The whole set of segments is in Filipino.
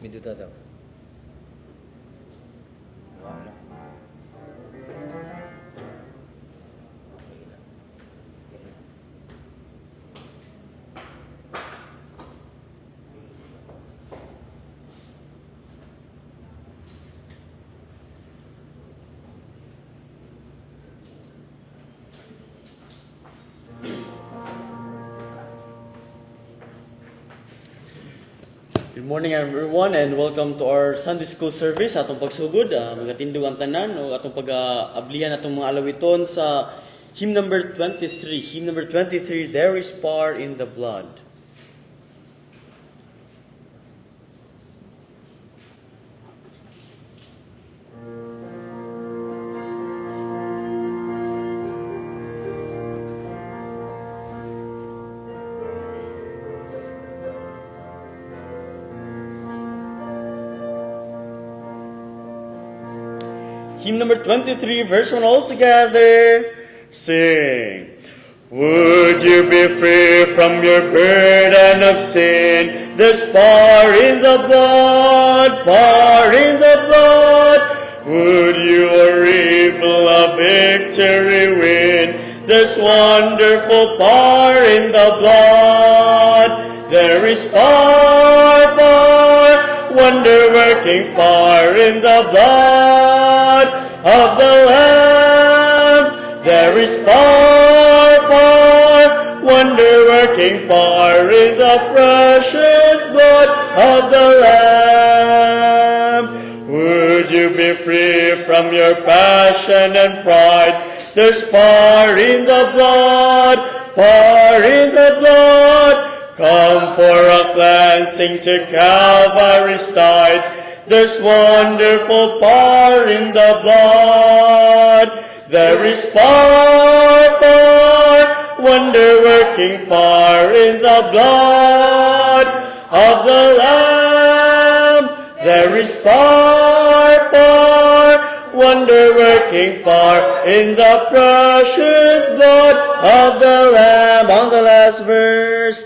Minuta daw. Wala. Good morning everyone and welcome to our Sunday School service. Atong pagsugod, mga tindog ang tanan o atong pag-ablihan atong mga alawiton sa hymn number 23. Hymn number 23, There is Power in the Blood. Hymn number 23, verse 1 all together. Sing. Would you be free from your burden of sin? There's power in the blood, power in the blood. Would you or evil a victory win? There's wonderful power in the blood. There is power, power, wonder-working power in the blood of the Lamb. There is power, power, wonder-working power in the precious blood of the Lamb. Would you be free from your passion and pride? There's power in the blood, power in the blood. Come for a cleansing to Calvary's side. There's wonderful power in the blood. There is power, power, wonder-working power in the blood of the Lamb. There is power, power, wonder-working power in the precious blood of the Lamb. On the last verse.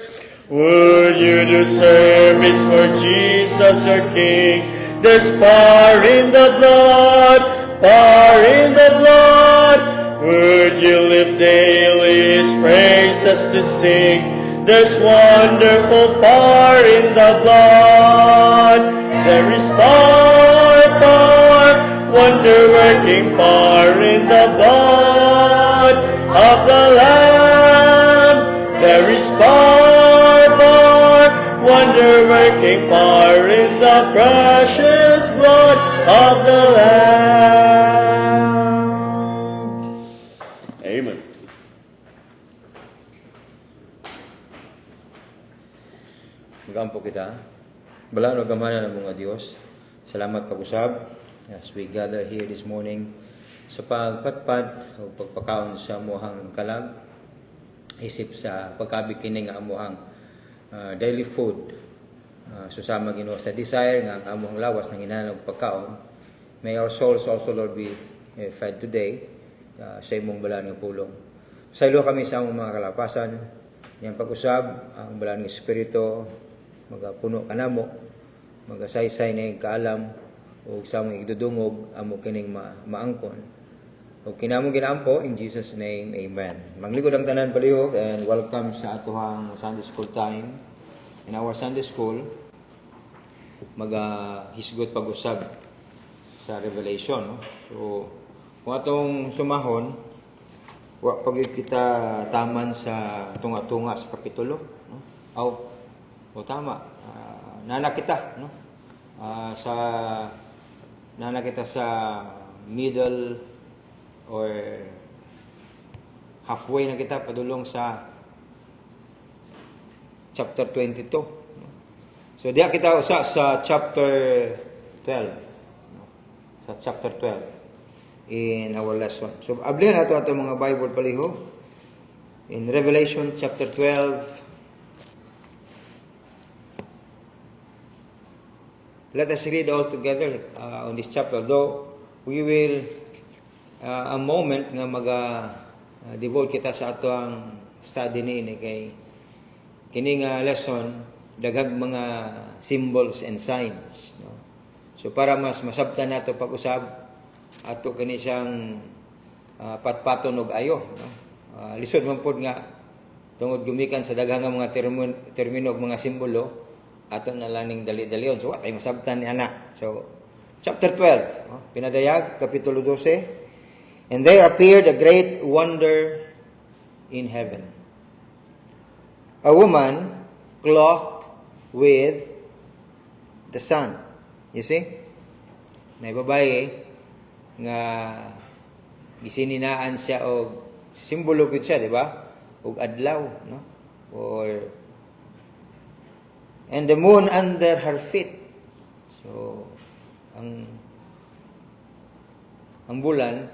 Would you do service for Jesus your King? There's power in the blood, power in the blood. Would you live daily His praises to sing? There's wonderful power in the blood. There is power, power, wonder-working power in the blood of the Lamb. There is power, wonder-working power in the precious blood of the Lamb. po kita. Balaan o gamanan ng mga Diyos. Salamat pag-usab as we gather here this morning sa pagpatpad o pagpakaon sa amuhang kalag, isip sa pagkabikining nga amuhang daily food. Susama Ginoo sa desire nga ang amuhang lawas ng inanog pagkaon. May our souls also, Lord, be fed today sa imong balaan nga pulong. Saylo kami sa among mga kalapasan. Yang pag-usab, ang balaan ng Espiritu, magapuno kanamo, magasaysay na yung kaalam, o sa among igdudungog, amo kining maangkon. O kinamong ginampo, in Jesus' name, Amen. Magligod ang tanan palihog, and welcome sa atohang Sunday School time. In our Sunday School, hisgot pag-usab sa Revelation. No? So, kung atong sumahon, pag kita taman sa tunga-tunga sa kapitulo, no? O tama, nana kita, no? Nana kita sa middle or halfway na kita padulong sa chapter 22. No? So diya kita usa sa chapter 12. No? Sa chapter 12 in our lesson. So ablihan nato ato mga Bible palihog in Revelation chapter 12. Let us read all together on this chapter. Though we will a moment nga devote kita sa ato ang study ni kay kini nga lesson daghang mga symbols and signs, no? So para mas masabtan nato pag-usab ato kini siyang patpaton og ayo, no? Lisod man pod nga tungod gumikan sa daghang mga termino ug mga simbolo ato na laning dali-dalion. So, ay masabtan ni ana. So, chapter 12, pinadayag, kapitulo 12. And there appeared a great wonder in heaven. A woman clothed with the sun. You see? May babae nga gisininaan siya og simbolo gid siya, di ba? Og adlaw, no? Or and the moon under her feet. So, ang bulan,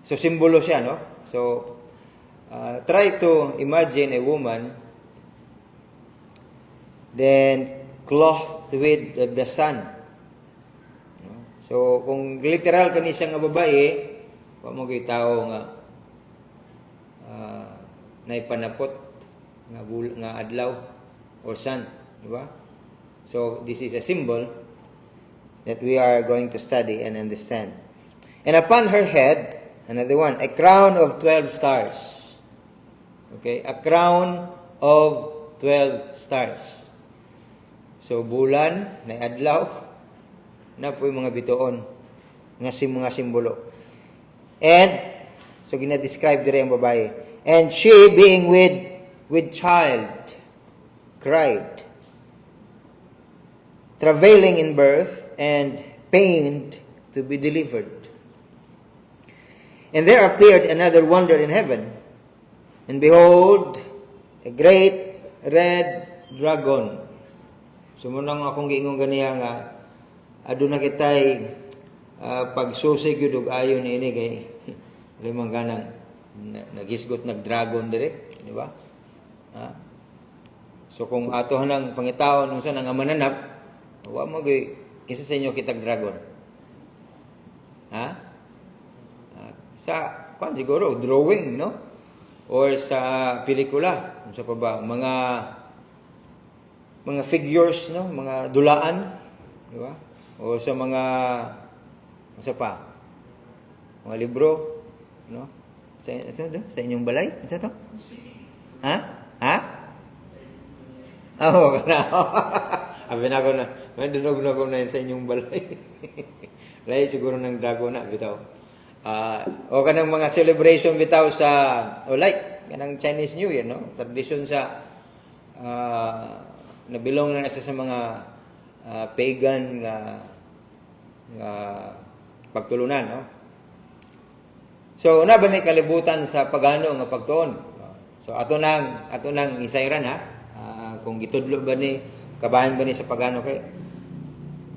so simbolo siya, no? So, try to imagine a woman then clothed with the sun. No? So, kung literal kani siya nga babae, wa mo gyud tawo nga naipanapot nga adlaw or sun. Diba? So, this is a symbol that we are going to study and understand. And upon her head, another one, a crown of 12 stars. Okay? A crown of 12 stars. So, bulan, na adlaw, na po yung mga bituon, mga simbolo. And, so gina-describe dire ang babae. And she, being with child, cried, travailing in birth and pained to be delivered. And there appeared another wonder in heaven. And behold, a great red dragon. So munang akong giingon ganiya nga aduna kitay pagsusig yun og ayon ini kay limang ganang nagisgot nag-dragon dire, di ba? So kung ato hanang pangitaon unsa nang mananap, wa mo gyud kisa sa inyo kitag dragon. Sa siguro drawing, no? Or sa pelikula, unsa pa ba mga figures, no? Mga dulaan, di ba? O sa mga unsa pa? Mga libro, no? Sa inyong balay, unsa to? Oh, kana. Abi na ko na, may dunog na ko na sa inyong balay. Lahi siguro ng dragon na bitaw. O kanang mga celebration bitaw sa like kanang Chinese New Year, no? Tradisyon sa nabilong na sa mga pagan nga pagtulunan, no? So una ba ni kalibutan sa pagano nga pagtuon? So ato nang isayran ha. Kung gitudlo ba ni kabahin ba ni sa pagano kay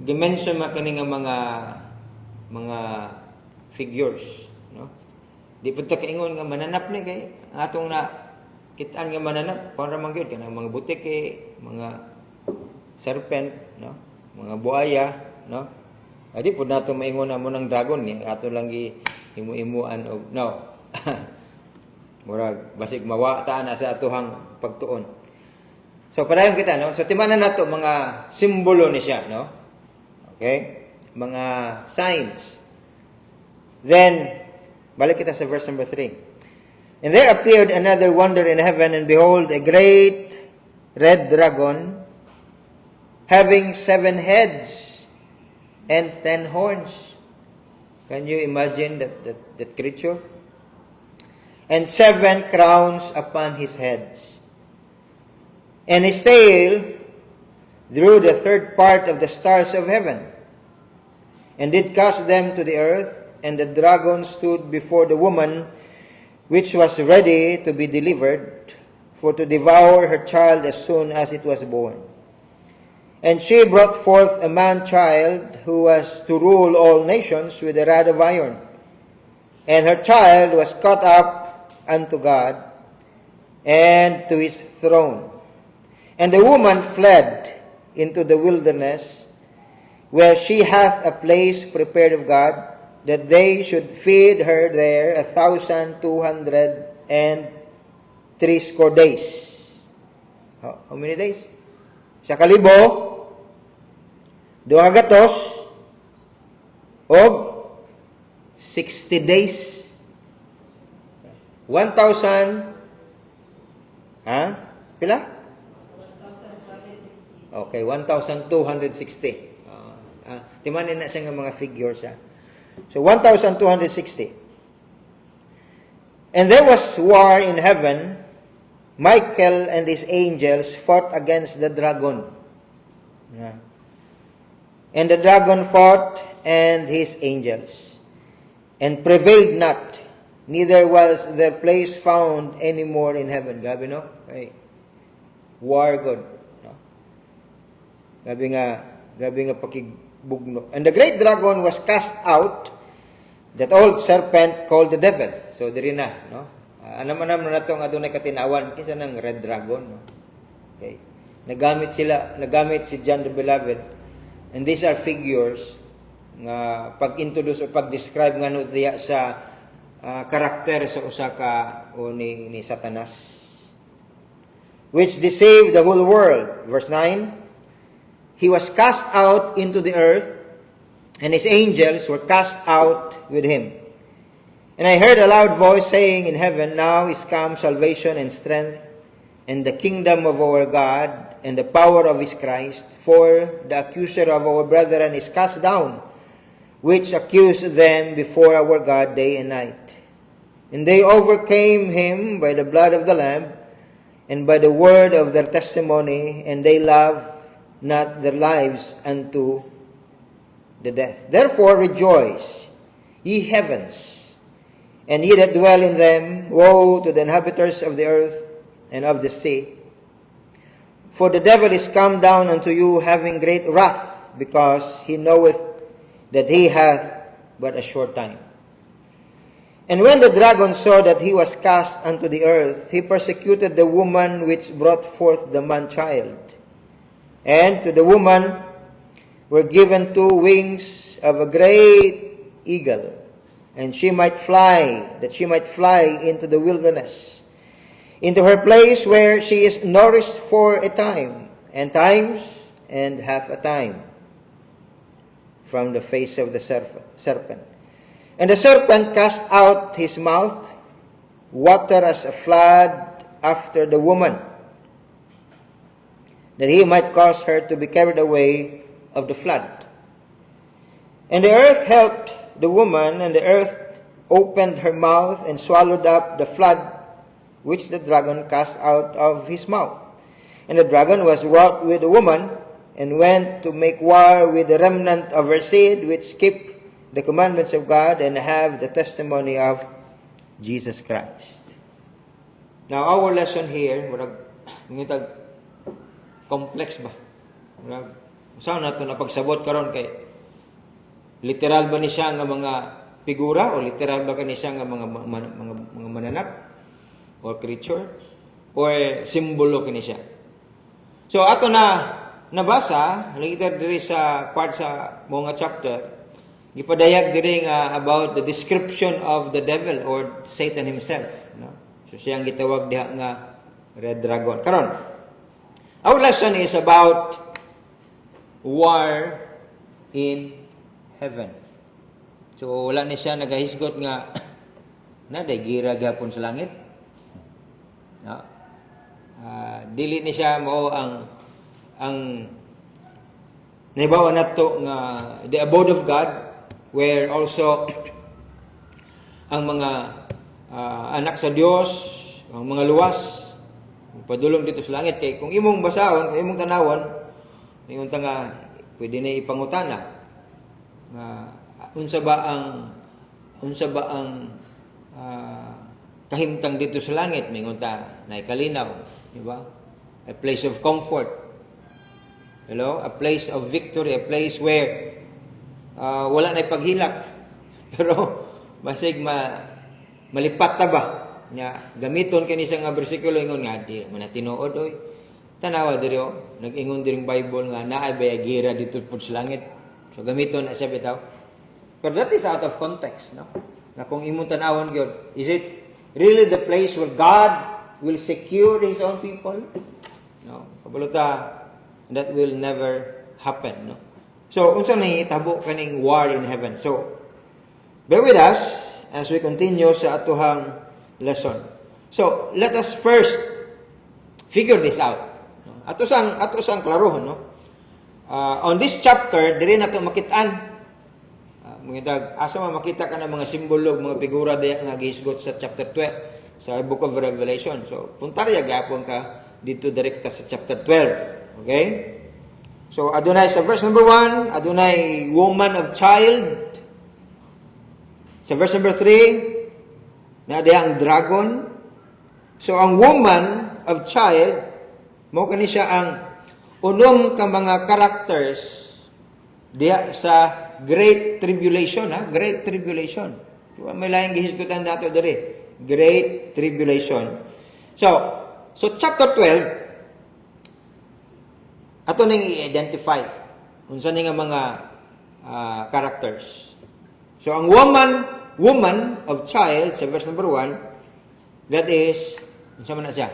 dimension makani nga mga figures, no? Di pud ta kaingon nga mananap ni kay atong na kitaan nga mananap para man gyud kanang mga butike, mga serpent, no? Mga buaya, no? Adi pud nato maingon na mo ng dragon ni ato lang gi himu-himuan og no. Murag basig mawata na sa atohang pagtuon. So padayon kita, no? So timanan nato mga simbolo ni siya, no? Okay? Mga signs. Then balik kita sa verse number 3. And there appeared another wonder in heaven, and behold, a great red dragon, having 7 heads and 10 horns. Can you imagine that creature? And 7 crowns upon his heads. And his tail drew the third part of the stars of heaven, and did cast them to the earth. And the dragon stood before the woman, which was ready to be delivered, for to devour her child as soon as it was born. And she brought forth a man-child, who was to rule all nations with a rod of iron. And her child was caught up unto God, and to his throne. And the woman fled into the wilderness, where she hath a place prepared of God, that they should feed her there 1,260 days. How many days? Sa kalibo, 200 og 60 days. 1,000 pila? Okay, 1,260. Timanin na siya ng mga figures. So 1,260. And there was war in heaven. Michael and his angels fought against the dragon. And the dragon fought and his angels, and prevailed not, neither was their place found any more in heaven. Grabe, no? Okay. War God. No? Grabe nga pakigbugno. And the great dragon was cast out, that old serpent called the devil. So diri na, no? Naman na itong adunay katinawan kinsa ng red dragon, no? Okay. Nagamit si John the Beloved, and these are figures nga pag-introduce o pag-describe nga no diya sa karakter sa usa ka o ni Satanas, which deceived the whole world. Verse 9, he was cast out into the earth, and his angels were cast out with him. And I heard a loud voice saying in heaven, now is come salvation and strength, and the kingdom of our God, and the power of his Christ. For the accuser of our brethren is cast down, which accused them before our God day and night. And they overcame him by the blood of the Lamb, and by the word of their testimony, and they loved not their lives unto the death. Therefore rejoice, ye heavens, and ye that dwell in them. Woe to the inhabitants of the earth and of the sea. For the devil is come down unto you, having great wrath, because he knoweth that he hath but a short time. And when the dragon saw that he was cast unto the earth, he persecuted the woman which brought forth the man-child. And to the woman were given 2 wings of a great eagle, and she might fly, that she might fly into the wilderness, into her place where she is nourished for a time, and times, and half a time, from the face of the serpent. And the serpent cast out his mouth, water as a flood after the woman, that he might cause her to be carried away of the flood. And the earth helped the woman, and the earth opened her mouth and swallowed up the flood which the dragon cast out of his mouth. And the dragon was wroth with the woman, and went to make war with the remnant of her seed, which keep the commandments of God, and have the testimony of Jesus Christ. Now, our lesson here, complex ba? Saan nato napagsabot karon kay literal ba ni siya nga mga figura o literal ba kani siya nga mga mananap or creature or simbolo kini siya. So ato na nabasa later diri sa part sa mga chapter gipadayag diri nga about the description of the devil or Satan himself, no? So siyang gitawag diha nga red dragon. Karon, our lesson is about war in heaven. So wala ni siya nagahisgot nga naday gira gyapon sa langit. No? Dili ni siya mao ang naibawa nato nga the abode of God where also ang mga anak sa Dios, ang mga luwas padulong dito sa langit kay kung imong basahon, kung imong tanawon, ingon ta nga pwede na ipangutana nga unsa ba ang kahimtang dito sa langit, mingon ta na kalinaw, di ba? A place of comfort. Hello, a place of victory, a place where wala na paghilak. Pero basig malipat ta ba? Nya gamiton kani sa nga bersikulo ingon nga di man tinuod oy. Tanawa diri nag-ingon diring Bible nga naay bayagira dito pud sa langit. So gamiton na siya bitaw. But that is out of context, no? Na kung imong tanawon gyud, is it really the place where God will secure His own people? No. Kabuluta, that will never happen, no? So unsa may tabo kaning war in heaven? So bear with us as we continue sa atuhang lesson. So, let us first figure this out. Ato sang klarohon, no? On this chapter, diri nato makitaan. Asa makita ka ng mga simbolo, mga figura diya nga gihisgot sa chapter 12 sa Book of Revelation. So, puntarya gyapon ka dito direkta sa chapter 12. Okay? So, adunay sa verse number 1, adunay woman of child. Sa verse number 3, na diya ang dragon. So, ang woman of child, mo kani siya ang unom ka mga characters diya sa Great Tribulation, ha? Great Tribulation. Diba? May laing gihisgutan nato diri. Great Tribulation. So chapter 12, ato nang i-identify unsa ni nga mga characters. So, ang woman of child, sa verse number 1, that is, unsa man na siya?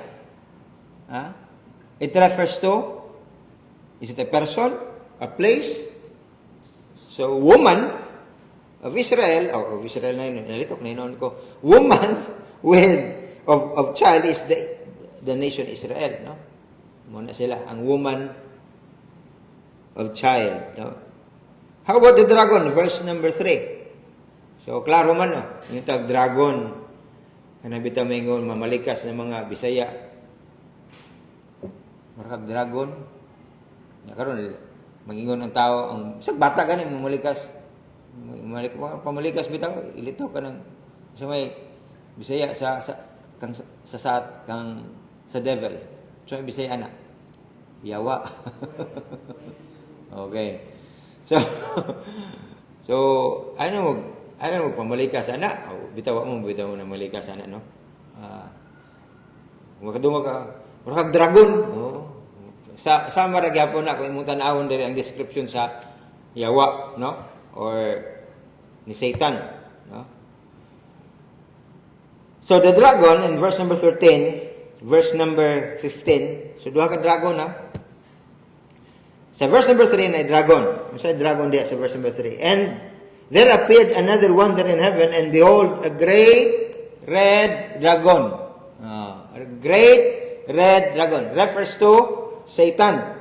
It refers to, is it a person, a place? So, woman of Israel, of Israel na yun, nalitok na yun ko, woman of child is the nation Israel, no? Muna sila, ang woman of child, no? How about the dragon, verse number 3? So, klaro man, no? Yung tag-dragon, kanabita maingon, mamalikas na mga Bisaya. Marakag dragon. Karon mangingon ang tao, ang isang bata gani mamalikas. Pamalikas bitaw, ilito ka ng sa may Bisaya sa devil. So, may Bisaya na. Yawa. Okay. So, ano mo pamalikas ana? Bitaw mo na malikas ana, no? Makadungo ka, murag dragon. Oh. Sa maragyapon na kung imong tan-awon diri ang description sa yawa, no? Or ni Satan, no? So the dragon in verse number 13, verse number 15. So duha ka dragon, ha? Sa verse number 3 na dragon. Sa dragon diya sa verse number 3. And there appeared another wonder in heaven, and behold, a great red dragon. A great red dragon refers to Satan.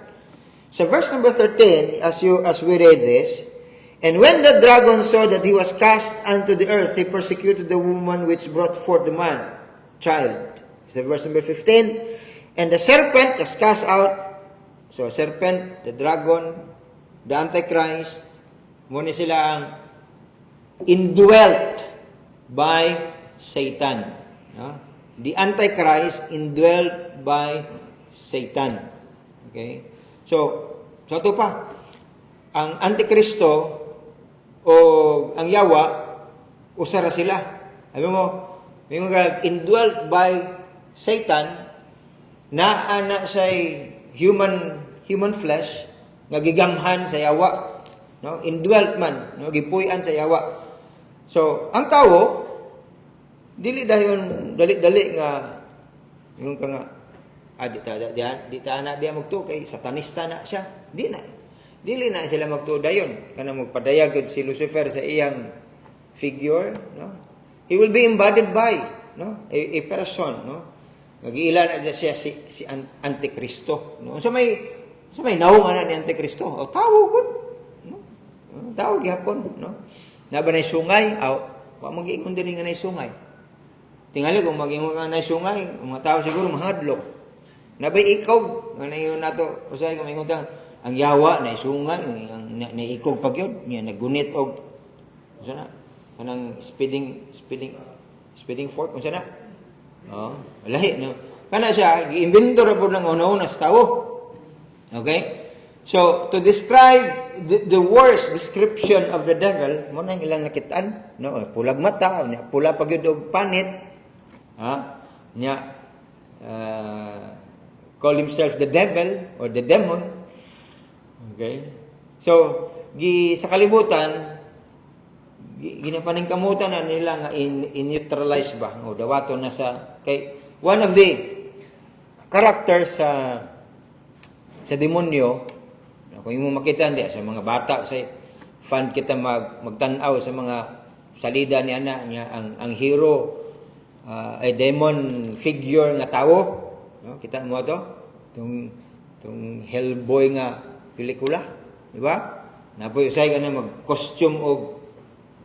So verse number 13, as we read this, and when the dragon saw that he was cast unto the earth, he persecuted the woman which brought forth the man, child. So verse number 15, and the serpent was cast out. So serpent, the dragon, the Antichrist, muna sila ang indwelt by Satan. No? The Antichrist indwelt by Satan. Okay? So, So ito pa, ang Antikristo o ang Yawa, usara sila. Sabi mo, may mga indwelt by Satan na anak sa human flesh nga gigamhan sa Yawa, no? Indwelt man, no? Gipuy-an sa Yawa. So, ang tao dili dayon dali-dali nga yung ka nga di ta na diya magtuo kay satanista na siya. Dili na sila magtuo dayon kana magpadayag gud si Lucifer sa iyang figure, no? He will be embodied by, no? A person, no? Nagiilan na siya si Antikristo, no? So may naong ana ni Antikristo. O tawo gud, no? Tawo gyapon, no? Naba nay sungay, wa magiingon diri nga nay sungay. Tingali kung mag-ingon ka na sungay, ang mga tao siguro mahadlok. Nabay ikaw, nga na yun nato, usay kung ingon ta, ang Yawa na sungay, na ikog pag yun, niya nagunit og, kung sana, kanang speeding fork, kung sana. Lahi, no? Kana siya, gi-inventor po ng una-una sa tao. Okay? So, to describe the worst description of the devil, mo na ilang nakitaan, no? Pulag mata, pula pag yun og panit, call himself the devil or the demon. Okay? So, sa kalibutan, ginapaningkamutan na nila nga in-neutralize ba? O dawato na sa kay one of the characters sa demonyo, kung imo makita ndi sa mga bata say fan kita magtan-aw sa mga salida ni ana niya ang hero, a demon figure nga tawo, no? Kita mo to tong Hellboy nga pelikula, di ba? Napoy usay ka na mag-costume og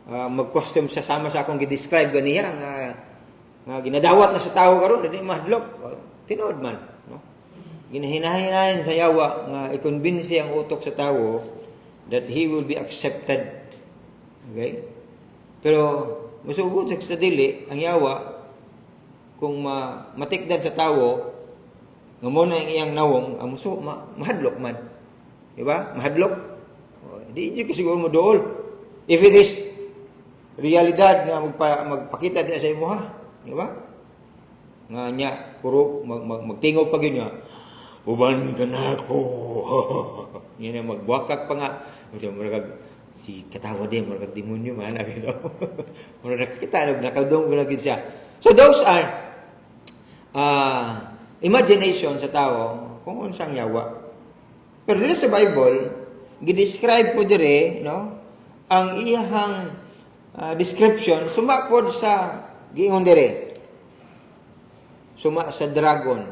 mag-costume sa sama sa akong gi-describe ganiya nga ginadawat na sa tawo karon dili mahadlok, tinuod man, no? Ginahinahin sa Yawa nga i-convince ang utok sa tawo that he will be accepted. Okay? Pero masugod sa dili ang Yawa kung matikdan sa tawo nga mo na iyang nawong ang mahadlok man, di ba? Mahadlok, di siguro mo dool if it is realidad nga magpakita diya sa imo, ha, di ba? Nga niya puro magtingog pag yun niya, uban ka na ako. Yan na magwakak pa nga, si katawa din murag demonyo man agad. Murag nakita nakadong gulagid siya. So those are imagination sa tao kung unsang Yawa. Pero dito sa Bible, gi-describe po dire, no, ang iyang description sumapod sa giingon dire. Suma sa dragon.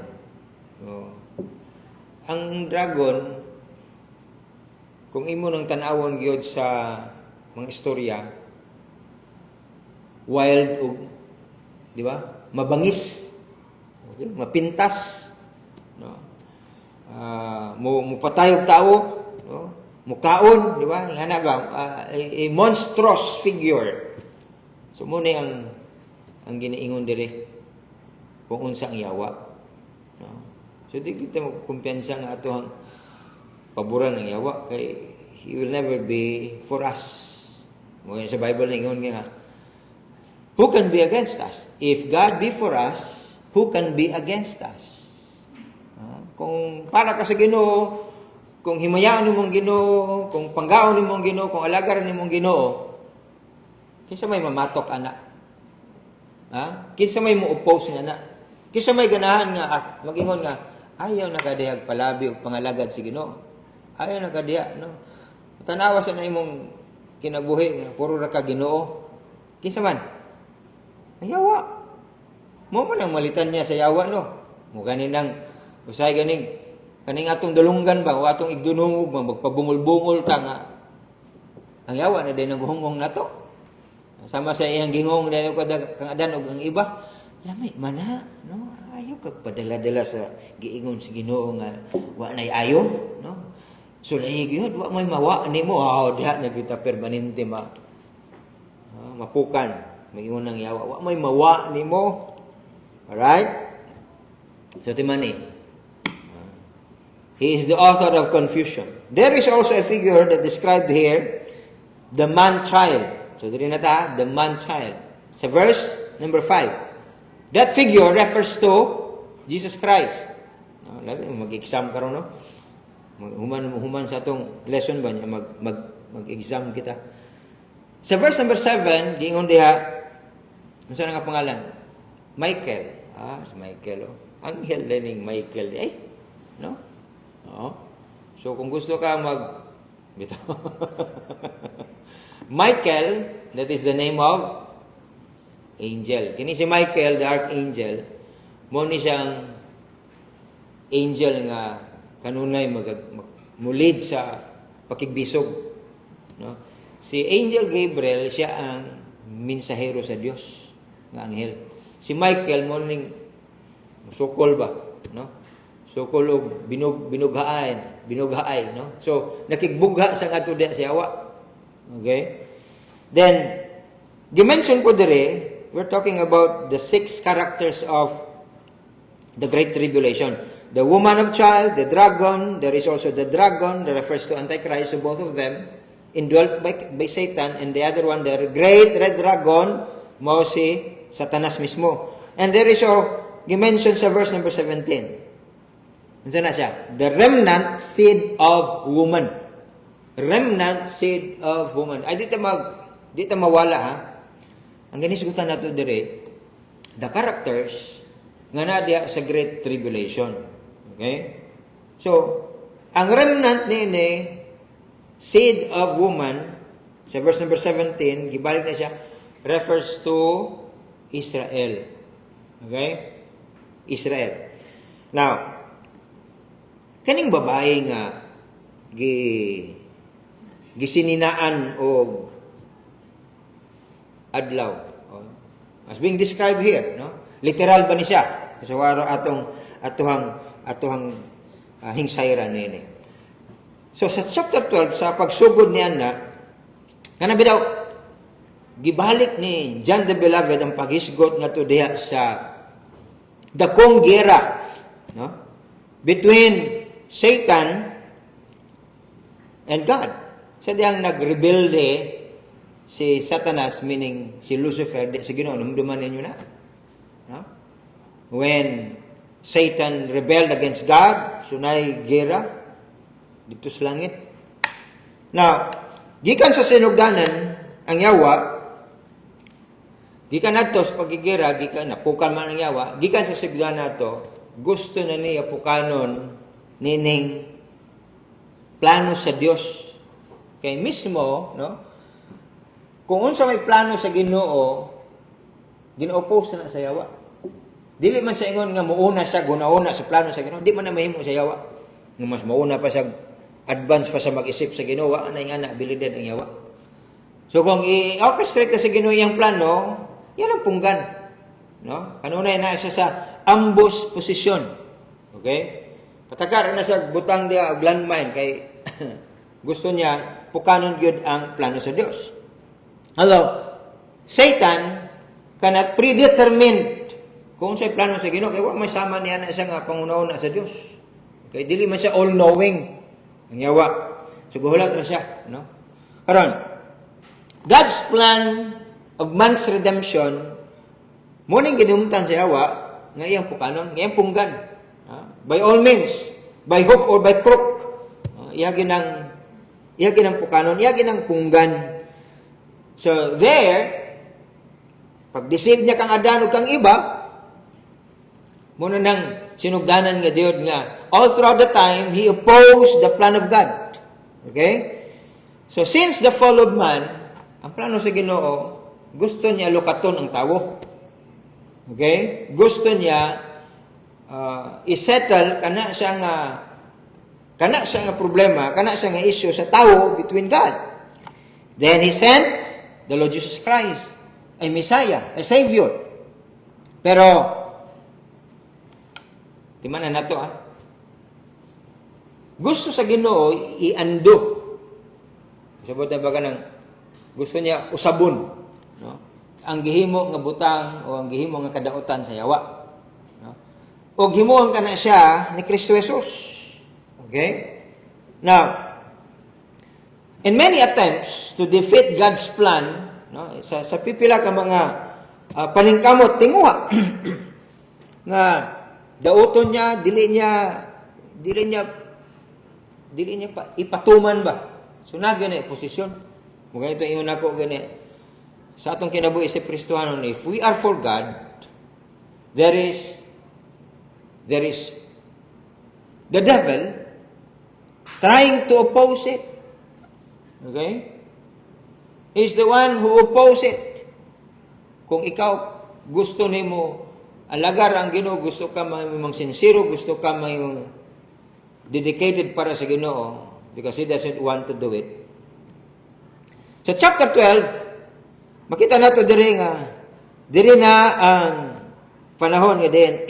No. Ang dragon, kung imo nang tan-awon gyud sa mga istorya, wild og, di ba? Mabangis. Okay? Mapintas, no? Mo patayog tao, no? Mukaon, di ba? Ngana ba? A monstrous figure. So mo ni ang giniingon dire kung unsang Yawa, no? So di kita magkumpiyansa nga ato ang paboran ng Yawa kay he will never be for us. Mo sa Bible ningon nga, who can be against us? If God be for us, who can be against us? Kung para ka sa Ginoo, kung himayaan ni mong Ginoo, kung panggaon ni mong Ginoo, kung alagaran ni mong Ginoo, kinsa may mamatok ana? Kinsa may mo-oppose nga na? Kinsa may ganahan nga magingon nga ayaw na kadiyag palabi og pangalagad si Ginoo. Ayaw na kadiya, no? Tanawa sa na imong kinabuhi nga puro ra ka Ginoo. Kinsa man? Yawa. Mo man ang malitan niya sa Yawa, no? Mo ganinang usay kaning atong dalunggan ba o atong igdunungog ba magpabungol-bungol ta nga ang Yawa na din ang guhungong nato. Sama sa iyang gingong dahil ko kang adan og ang iba. Lamay man na, no? Ayaw kag padala-dala sa giingon sa Ginoo nga wa nay ayo, no? So gyud wa may mawa nimo, diha na kita permanente mapukan. Maingon ng Yawa, wa may mawa nimo. Alright? So timani. He is the author of confusion. There is also a figure that described here, the man-child. So, dito na ta, the man-child. Sa verse number 5. That figure refers to Jesus Christ. Mag-exam ka ron, no? Human sa atong lesson ba niya, mag-exam kita. Sa verse number 7, giingon diha, ano sa nga pangalan? Michael. Si Michael, oh. Anghel learning Michael. No? Oo. So, kung gusto ka Michael, that is the name of angel. Kini si Michael, the archangel, mo ni siyang angel nga kanunay mulid sa pakigbisog. No? Si Angel Gabriel, siya ang minsahero sa Dios nga anghel. Si Michael mo ning sukol ba, no? Sukol og binughaay, no? So nakigbugha sa ngadto diha sa yawa. Okay? Then dimension ko dire, we're talking about the 6 characters of the Great Tribulation. The woman of child, the dragon, there is also the dragon that refers to Antichrist, so both of them indwelt by Satan, and the other one, the great red dragon, mo si Satanas mismo. And there is mentioned sa verse number 17. Ano na siya? The remnant seed of woman. Remnant seed of woman. Ay, dito mawala, ha? Ang ginisgutan nato dire, the characters nga na diya sa Great Tribulation. Okay? So, ang remnant ni seed of woman, sa verse number 17, gibalik na siya, refers to Israel. Okay? Israel. Now, kaning babae nga gisininaan og adlaw. As being described here, no? Literal ba ni siya? So, atuhang hingsayran nini. So sa chapter 12 sa pagsugod ni Anna, kanabi daw gibalik ni John the Beloved ang paghisgot ngadto diha sa dakong gera, no? Between Satan and God. Sa diyang nagrebelde si Satanas, meaning si Lucifer, sa Ginoo, namduman ninyo na. No? When Satan rebelled against God, sunay gera dito sa langit. Now, gikan sa sinugdanan ang yawa, gikan nato sa pagigera, gikan napukan man ang yawa, gikan sa sinugdanan nato, gusto na niya pukanon nining plano sa Dios. Kay mismo, no? Kung unsa may plano sa Ginoo, gin-oppose na sa yawa. Dili man sa ingon nga muuna siya, gunauna sa plano sa Ginoo, di man na mahimo sa yawa. Nga mas mauna pa sa advance pa sa mag-isip sa Ginoo, anay nga na abilidad ang yawa. So kung i-orchestrate sa Ginoo iyang plano, yan ang punggan. No? Kanunay na siya sa ambush position. Okay? Katakar na sa butang dia og landmine kay gusto niya pukanon gyud ang plano sa Dios. Hello. Satan cannot predetermine kung sa'y plano sa Ginoo, kaya may sama niya na siya nga pangunauna sa Diyos. Kaya dili man siya all-knowing. Ang yawa. So, guhulat na siya. No? Karon, God's plan of man's redemption, muning ginumtan sa yawa, nga iyang pukanon, nga iyang punggan. By all means, by hook or by crook, iyagin ang pukanon, iyagin ang punggan. So, there, pag-deceive niya kang Adan o kang iba, muna nang sinugdanan nga Dios nga all throughout the time he opposed the plan of God. Okay? So since the fall of man, ang plano sa Ginoo, gusto niya lukaton ang tawo. Okay? Gusto niya i-settle kana siya nga problema, kana siya nga issue sa tawo between God. Then he sent the Lord Jesus Christ, a Messiah, a Savior. Pero di man na nato, gusto sa Ginoo i-undo. Sabot na baga ng gusto niya usabon, no? Ang gihimo nga butang o ang gihimo nga kadautan sa yawa, no? O himuon ka na siya ni Kristo Jesus. Okay? Now, in many attempts to defeat God's plan, no, sa pipila ka mga paningkamot tinguha nga dauton niya dili niya ipatuman ba. So na gani posisyon. Mugay ito ingon ako gani sa atong kinabuhi sa Kristohanon, if we are for God, there is the devil trying to oppose it. Okay? He's the one who oppose it. Kung ikaw gusto nimo alagar ang Ginoo, gusto ka mang sincero, gusto ka may dedicated para sa Ginoo, because He doesn't want to do it. Sa chapter 12, makita nato diri na ang panahon nga din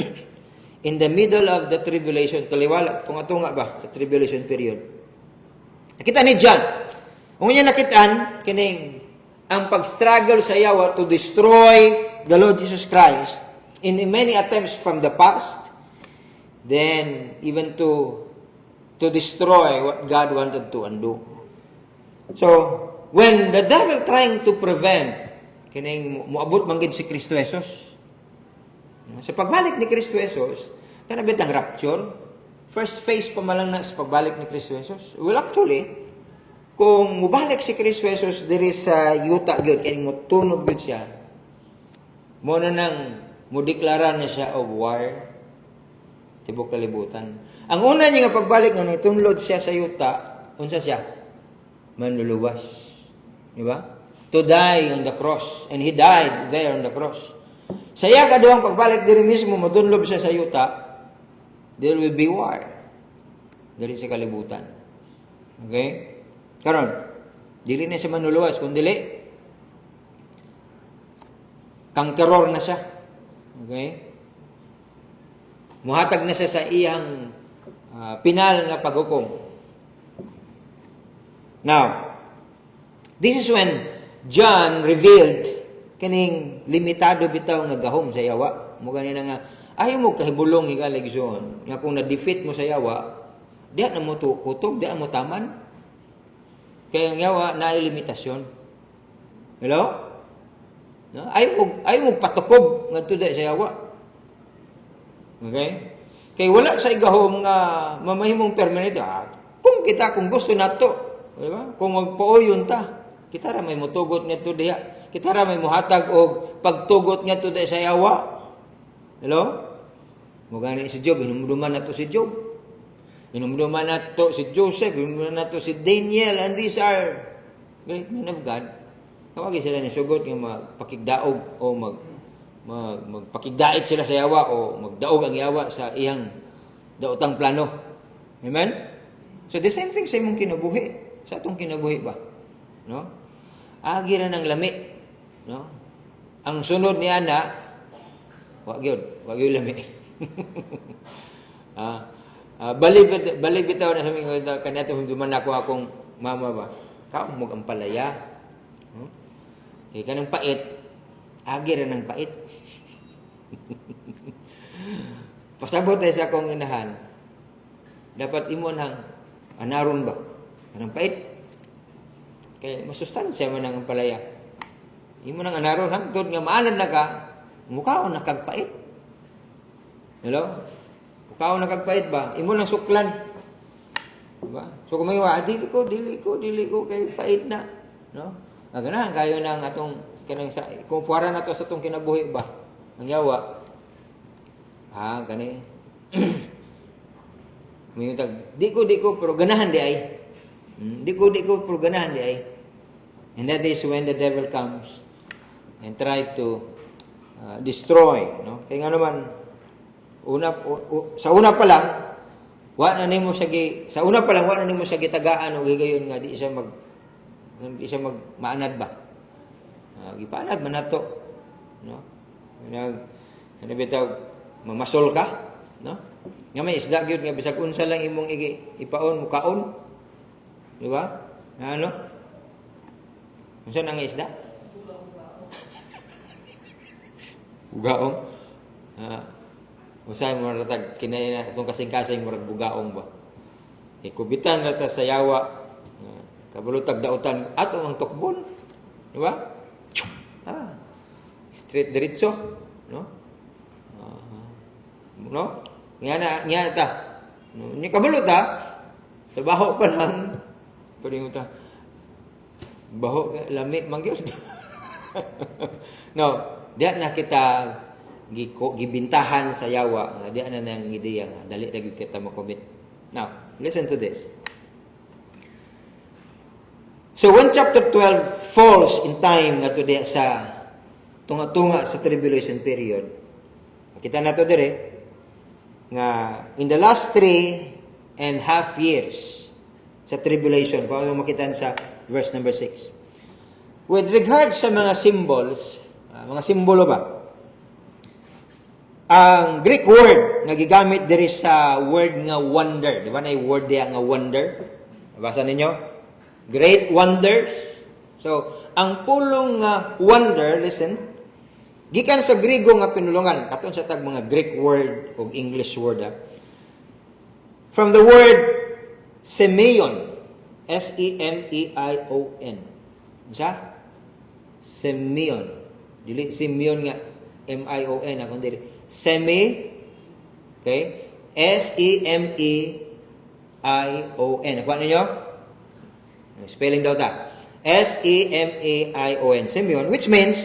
in the middle of the tribulation, kaliwala tunga-tunga ba sa tribulation period. Nakita ni John, kung niya nakitaan kining ang pag-struggle sa yawa to destroy the Lord Jesus Christ in many attempts from the past, then even to destroy what God wanted to undo. So, when the devil trying to prevent kining muabot man gid si Kristo Jesus, sa pagbalik ni Kristo Jesus, kanabit ang rapture, first phase pa man lang na sa pagbalik ni Kristo Jesus. Well, actually, kung mubalik si Kristo Jesus diri sa yuta gyud kay motunog gyud siya, mo na nang mudeklara na siya of war tibok kalibutan. Ang una niya nga pagbalik nga nitunlod siya sa yuta, unsa siya? Manluluwas. Di ba? To die on the cross, and He died there on the cross. Sa iya kaduhang pagbalik diri mismo madunlob siya sa yuta, there will be war diri sa kalibutan. Okay? Karon, dili na siya manluluwas, kundi kangkeror na siya. Okay? Muhatag na siya sa iyang pinal nga paghukom. Now, this is when John revealed kining limitado bitaw nga gahom sa yawa. Mo ganina nga ayaw mo kahibulong higaligson nga kung na-defeat mo sa yawa, diha na mo kutob, diha mo taman. Kaya ang yawa na limitasyon. Hello? No? Ayaw mo patukob nga tuda sa yawa. Okay? Kaya wala sa igahom nga mamahimong permanent. Kung gusto nato, di ba? Kung magpauyon ta, kita ra may mutugot nga to diha. Kita ra may muhatag og pagtugot nga to sa yawa. Hello? Mugani si Job, hinumduman na to si Job. Hinumduman na to si Joseph, hinumduman na to si Daniel, and these are great men of God. Tawagin sila ni sugot nga magpakigdaog o magpakigdait sila sa yawa o magdaog ang yawa sa iyang daotang plano. Amen? So the same thing sa imong kinabuhi. Sa atong kinabuhi ba? No? Agi ra ng lami. No? Ang sunod ni ana, wag yun lami. Balik bitaw na sa mga kanito duman ako akong mama ba. Kao mo ang palaya. Kaya kanang pait, agi ra ng pait. Pasabot tayo sa akong inahan. Dapat imo nang anaron ba? Kanang pait. Kaya masustansya man ang palaya. Imo nang anaron hangtod nga maanad na ka, mukhaon na kagpait. Hello? Mukhaon na kagpait ba? Imo nang suklan. Diba? So kung may dili ko kay pait na, no? Ganahan kayo nang atong kanang sa kung puwara na to sa atong kinabuhi ba? Ang yawa. Gani. May tag di ko pero ganahan di ay. Di ko pero ganahan di ay. And that is when the devil comes and try to destroy, no? Kaya nga naman sa una pa lang wa na nimo siya gitagaan og higayon nga di siya maanad ba. Gipaanad man nato, no? Ano bitaw mamasol ka, no? Nga may isda gyud nga bisag unsa lang imong ipaon mukaon. Di ba? Ano? Unsa nang isda? Bugaong. Usay mo ratag kinay na itong kasing-kasing murag bugaong ba. ikubitan rata sa yawa. Kabulutag dautan ato ang tukbon. Di ba? Straight diretso, no? No? Nga ta. No, ni kabulot sa baho pa lang. Pwede mo ta. Baho lami mangyod. No, diya na kita gibintahan sa yawa, diya na nang ideya nga dali ra gyud kita makomit. Now, listen to this. So when chapter 12 falls in time nga to diya sa tunga-tunga sa tribulation period, kita na to dire nga in the last 3.5 years sa tribulation, kung ano makitaan sa verse number 6. With regard sa mga symbols, mga simbolo ba? Ang Greek word nga gigamit diri sa word nga wonder, di ba na word diya nga wonder? Basa ninyo? Great wonders. So, ang pulong nga wonder, listen, gikan sa Grigo nga pinulungan, katon sa tag mga Greek word o English word, from the word semeion, S-E-M-E-I-O-N. Siya? Semeion. Dili semeion nga M-I-O-N akong dili. Semi, okay? S-E-M-E-I-O-N. Nakuha ninyo? Spelling daw ta. S-E-M-E-I-O-N. Semeion, which means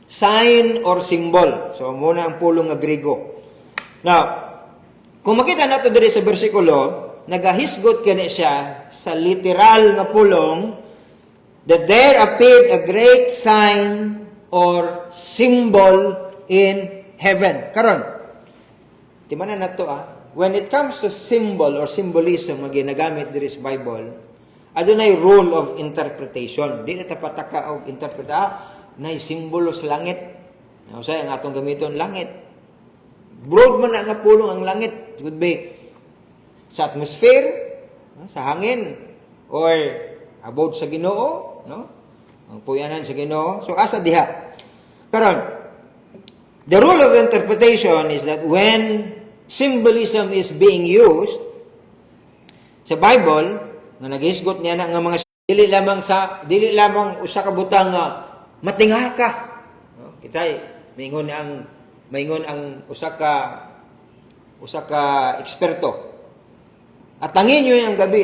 sign or symbol. So, muna ang pulong nga Grigo. Now, kung makita nato diri sa bersikulo, nagahisgot kani siya sa literal nga pulong that there appeared a great sign or symbol in heaven. Karon, di man na to when it comes to symbol or symbolism nga ginagamit diri sa Bible, adunay rule of interpretation. Di na ta pataka og interpreta nay simbolo sa langit. Usay ang atong gamiton langit. Broad man na nga pulong ang langit. It could be sa atmosphere, sa hangin, or above sa Ginoo, no? Ang puyanan sa Ginoo. So asa diha. Karon, the rule of interpretation is that when symbolism is being used sa Bible, nga naghisgot niya na nga mga dili lamang usa ka butang nga matingha ka. No? Kitay maingon ang usa ka eksperto. At tangin nyo yung gabi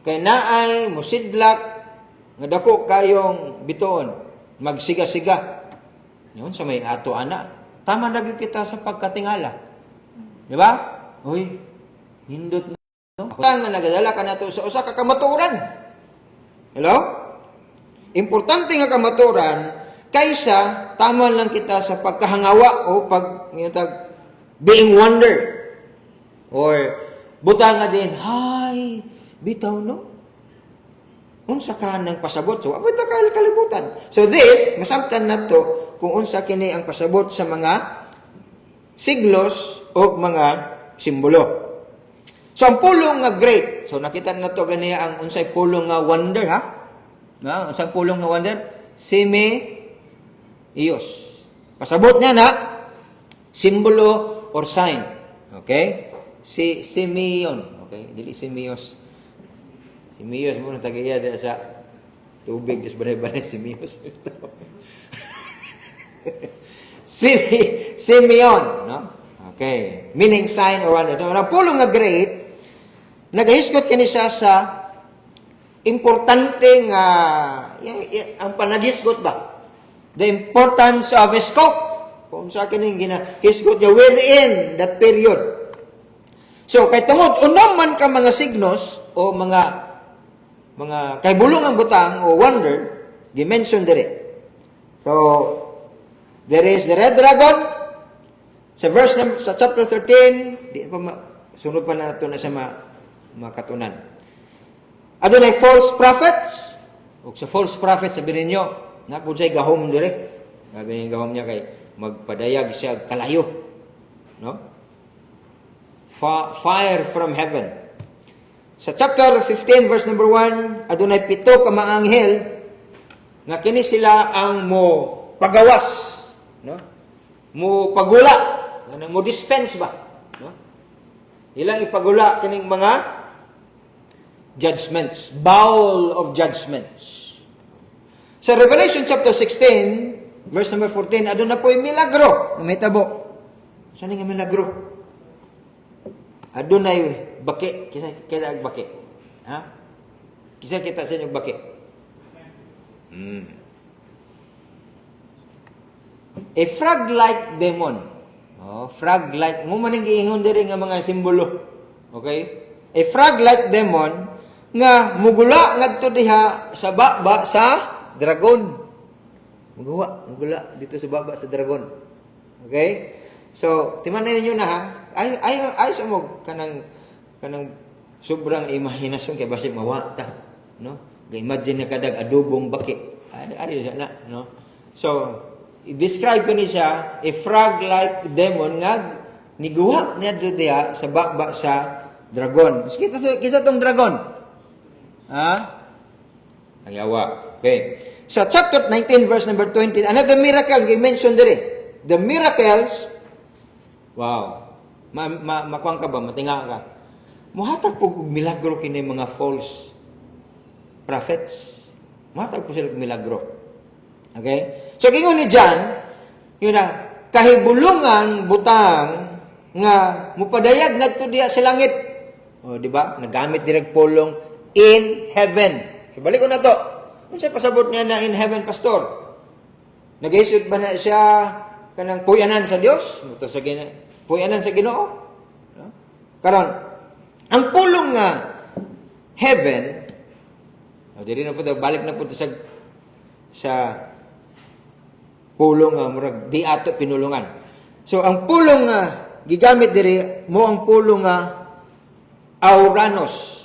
kay naay musidlak nga dako kayong bituon, magsiga-siga. Yun sa may ato ana. Tama na kita sa pagkatingala. Di ba? Uy, hindot na. No? Ako nga nagadala ka na to sa usa ka kamaturan. Hello? Importante nga kamaturan kaysa tama lang kita sa pagkahangawa o being wonder. Or buta nga din, hay, bitaw no? Unsa ka nang pasabot? So, abot ka kalibutan. So this, masabtan na to kung unsa kini ang pasabot sa mga siglos o mga simbolo. So, ang pulong nga great. So, nakita na to ganiya ang unsay pulong nga wonder, ha? Na, unsang pulong nga wonder? Semeios. Pasabot niya na simbolo or sign. Okay? Semeion. Okay? Dili semeios. Semeios mo na tagaya dito sa tubig. Diyos banay-banay semeios. Semeion. No? Okay. Meaning sign or wonder. So, ang pulong nga great, nagahiskot kini siya sa importanteng ang panagisgot ba? The importance of a scope. Kung sa akin yung ginahisgot niya within that period. So, kay tungod, unang man ka mga signos o mga kay bulong ang butang o wonder, dimension dire. So, there is the red dragon. Sa chapter 13, sunod pa na ito na sa makatunan. Adunay false prophets. O sa false prophets, sabi ninyo, napunsay gahom dire. Sabi niya gahom niya kay magpadayag siya kalayo. No? Fire from heaven. Sa chapter 15, verse number 1, adunay 7 ka mga anghel nga kini sila ang mo pagawas, no? Mo pagula, mo dispense ba, no? Ilang ipagula kining mga judgments, bowl of judgments. Sa Revelation chapter 16, verse number 14, adun na po yung milagro na may tabo. Saan nga milagro? Adun na yung baki. Kisa kita ang baki. Ha? Kisa kita sa inyong baki. A frog-like demon. Oh, frog-like. Mo man ang giingon diri nga mga simbolo. Okay? A frog-like demon nga mugula ngadto diha sa baba sa dragon. Mugula dito sa baba sa dragon. Okay? So, timanan ninyo na ha. Ay sa mo kanang sobrang imahinasyon kay basi mawata, no? Ga-imagine na kadag adobong baki. Ay na, no? So, i-describe ko ni siya a frog-like demon nga niguha niya diha sa baba sa dragon. Kisa tong dragon. Ha? Ayawa. Okay. Sa chapter 19 verse number 20, another miracle gi-mention diri. The miracles, wow. Makuang ka ba? Matinga ka. Muhatag po milagro kini mga false prophets. Muhatag po sila milagro. Okay? So, kingon ni John, yun na, kahibulungan butang nga mupadayag ngadto diha sa langit. O, di ba? Nagamit direk pulong in heaven. Balik ko na to. Kung siya pasabot niya na in heaven, pastor, nag-isod ba na siya kanang puyanan sa Dios? Muto sa puyanan sa Ginoo? No? Karon, ang pulong nga heaven, diri na po balik na po sa pulong nga murag di ato pinulungan. So ang pulong nga gigamit diri mo ang pulong nga Auranos.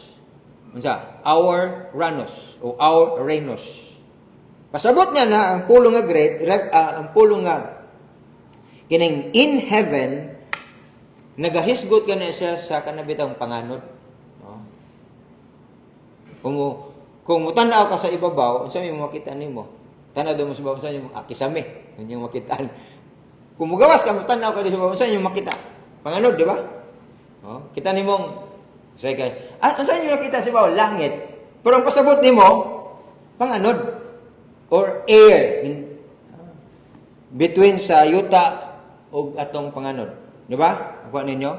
Unsa? Auranos o Auranos. Pasabot niya na ang pulong nga great, ang pulong nga kining in heaven nagahisgot ka na siya sa kanabitang panganod. No? Kung mutanaw ka sa ibabaw, unsa may makita nimo? Tanaw daw mo sa ibabaw, unsa yung kisame, yung makitaan. Kung mugawas ka mutanaw ka sa ibabaw, unsa yung makita? Panganod, di ba? Oh, kita nimong say kay, unsa yung makita sa ibabaw? Langit. Pero ang pasabot nimo, panganod or air between sa yuta o atong panganod. Di ba? Ako ninyo?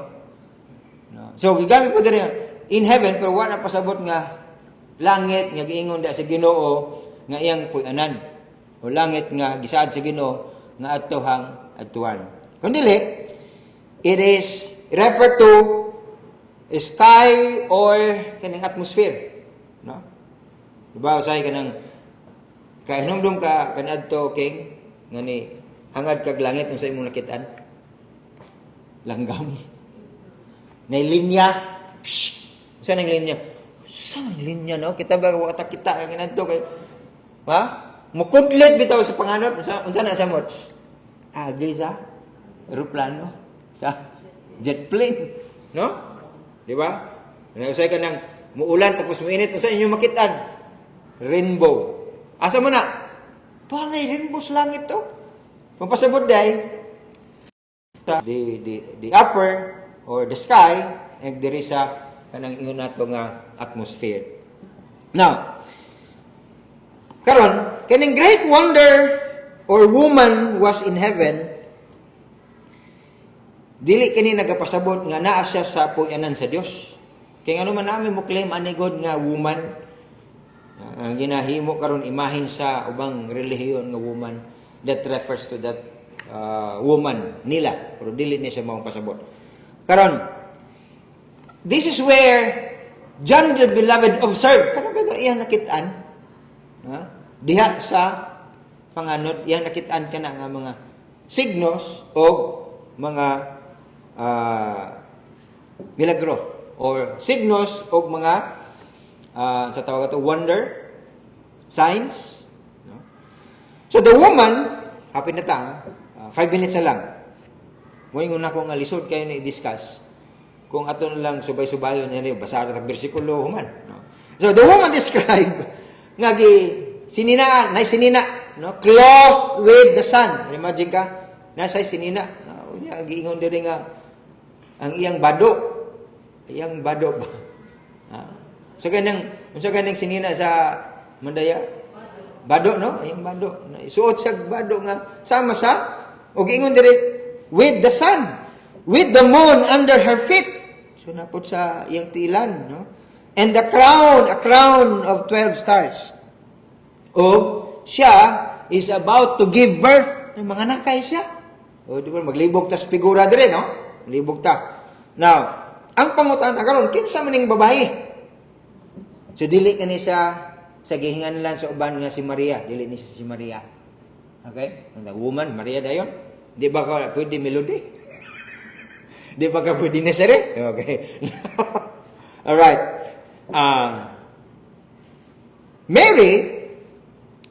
No. So, gigamit po diri in heaven, pero wala pasabot nga langit nga giingon da sa Ginoo nga iyang puy-anan. O langit nga gisaad sa Ginoo nga adtohang adtuan. Kundi it is referred to a sky or kanang atmosphere. No? Diba usay kanang kahinumdum ka kanadto king ngani hangad kag langit unsa imong nakitaan? Langgam. Nay linya. Unsa nang linya? Saan linya no? Kita ba wata kita ang inadto kay ha? Mukudlit bitaw sa panganod unsa na sa mods? Agi sa eroplano, sa jet plane, no? Di ba? Usay ka nang muulan tapos muinit unsa inyo makitaan? Rainbow. Asa mo na? Tuwa na rainbow sa langit to. Pagpasabot day the upper or the sky and there is a kanang ingon nato nga atmosphere. Now, karon kaning great wonder or woman was in heaven, dili kini nagapasabot nga naa siya sa puyanan sa Dios. Kay ano man namin mo claim ani God nga woman, ang ginahimo karon imahin sa ubang relihiyon nga woman, that refers to that woman nila, pero dili niya siya maong pasabot. Karon this is where John the Beloved observed. Kana ba iyang nakitaan? Diha sa panganod, iyang nakitaan kana nga mga signos o mga milagro or signos o mga sa tawag ito wonder, signs. So the woman, hapit na ta, 5 minutes na lang. Moingon ako nga lisod kayo na i-discuss. Kung ato na lang subay-subayon niya basa ra tag bersikulo human, no? So the woman described nga sinina, no? Clothed with the sun. Imagine ka, nasa sinina, no? Unya giingon diri nga ang iyang bado ba. Unsa ganang sinina sa Mandaya? Bado, no? Ayong bado. Suot sa bado nga sama sa ug ingon diri with the sun, with the moon under her feet. So napod sa iyang tiilan, no? And the crown, a crown of 12 stars. O siya is about to give birth ng mga nakay siya. O di ba maglibog ta sa figura dire, no? Maglibog ta. Now, ang pangutan karon kinsa man ning babae? So dili kani sa gihingan lang sa uban nga si Maria, dili ni si Maria. Okay? The woman, Maria dayon. Di ba ka pwede melody? Di ba ka pwede Nazareth? Okay. All right. Mary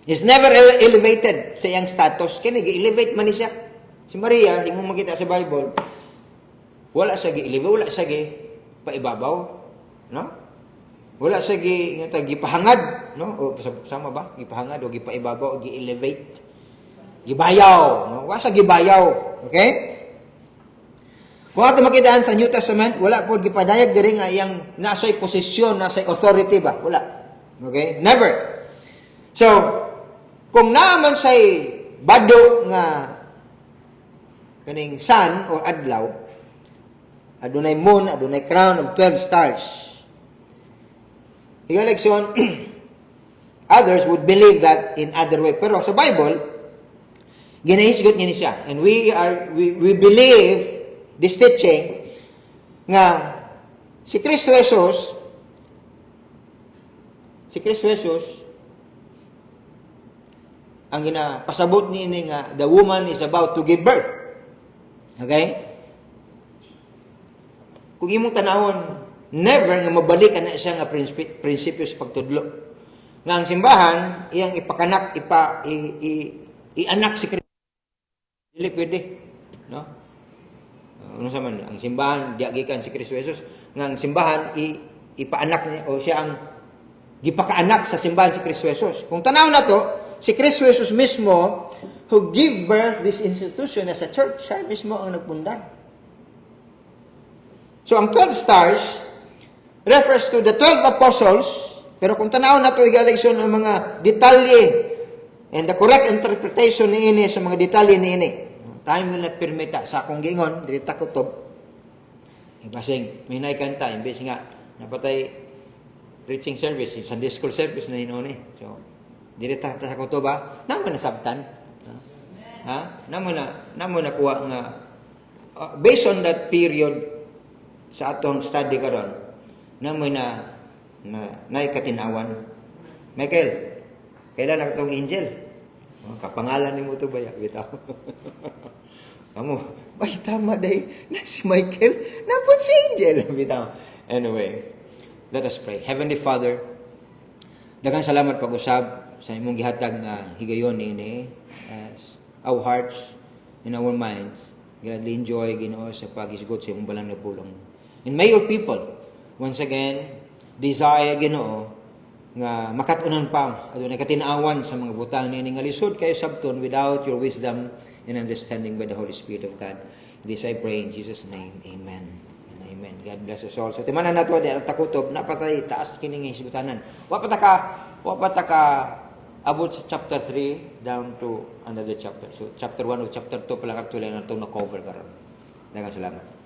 is never elevated sa iyang status. Kini gi-elevate man ni siya. Si Maria, imong makita sa Bible, wala siya gi-elevate, wala siya gi paibabaw, no? Wala siya gipahangad, no? O sama ba? Gipahangad o gipaibabaw o gi-elevate. Gibayaw, no? Wala siya gibayaw, okay? Kung ato makitaan sa New Testament, wala po gipadayag diri nga iyang nasay posisyon, nasay authority ba? Wala. Okay? Never. So, kung naaman say bado nga kaning sun o adlaw, adunay moon, adunay crown of 12 stars. Higaleksyon, others would believe that in other way. Pero sa Bible, ginahisgot niya siya. And we believe this teaching nga si Kristo Jesus ang ginapasabot niini nga the woman is about to give birth. Okay? Kung imong tanawon, never nga mabalik na siya nga prinsipyo sa pagtudlo. Nga ang simbahan, iyang ipakanak, ianak si Kristo. Dili pwede. No? Ano sa man, ang simbahan, diagikan si Kristo Jesus. Nga ang simbahan, ipaanak niya, o siya ang gipakaanak sa simbahan si Kristo Jesus. Kung tanaw na to, si Kristo Jesus mismo, who give birth this institution as a church, siya mismo ang nagpundan. So, ang 12 stars refers to the 12 apostles, pero kung tanaw na ito, igaleksyon ang mga detalye and the correct interpretation ni ini sa mga detalye ni ini. Time will not permit sa akong gingon, dili ta kutob. Ibasing, may naikanta, imbes nga, napatay preaching service, Sunday school service na hinuon eh. So, dili ta kutob ba? Naman nasabtan. Ha? Naman nakuha nga, based on that period, sa atong study karon, namoy na katinawan. Michael, kailan na itong angel? Kapangalan ni mo ito ba? Bitaw. Kamu, bay tama day na si Michael, napot si angel. Bitaw. Anyway, let us pray. Heavenly Father, daghang salamat pag-usab sa imong gihatag na higayon ini as our hearts and our minds gladly enjoy Ginoo sa paghisgot sa imong balang na pulong. And may your people, once again, desire, Ginoo, nga makatunan pa, adunay katinaawan sa mga butang niini nga lisod kayo sabton without your wisdom and understanding by the Holy Spirit of God. This I pray in Jesus' name. Amen. And amen. God bless us all. So, timanan nato, di ang takutob, napatay, taas kining hisgutanan. Wapata ka, abot sa chapter 3 down to another chapter. So, chapter 1 o chapter 2 pala actually na itong na-cover karon. Daghang salamat.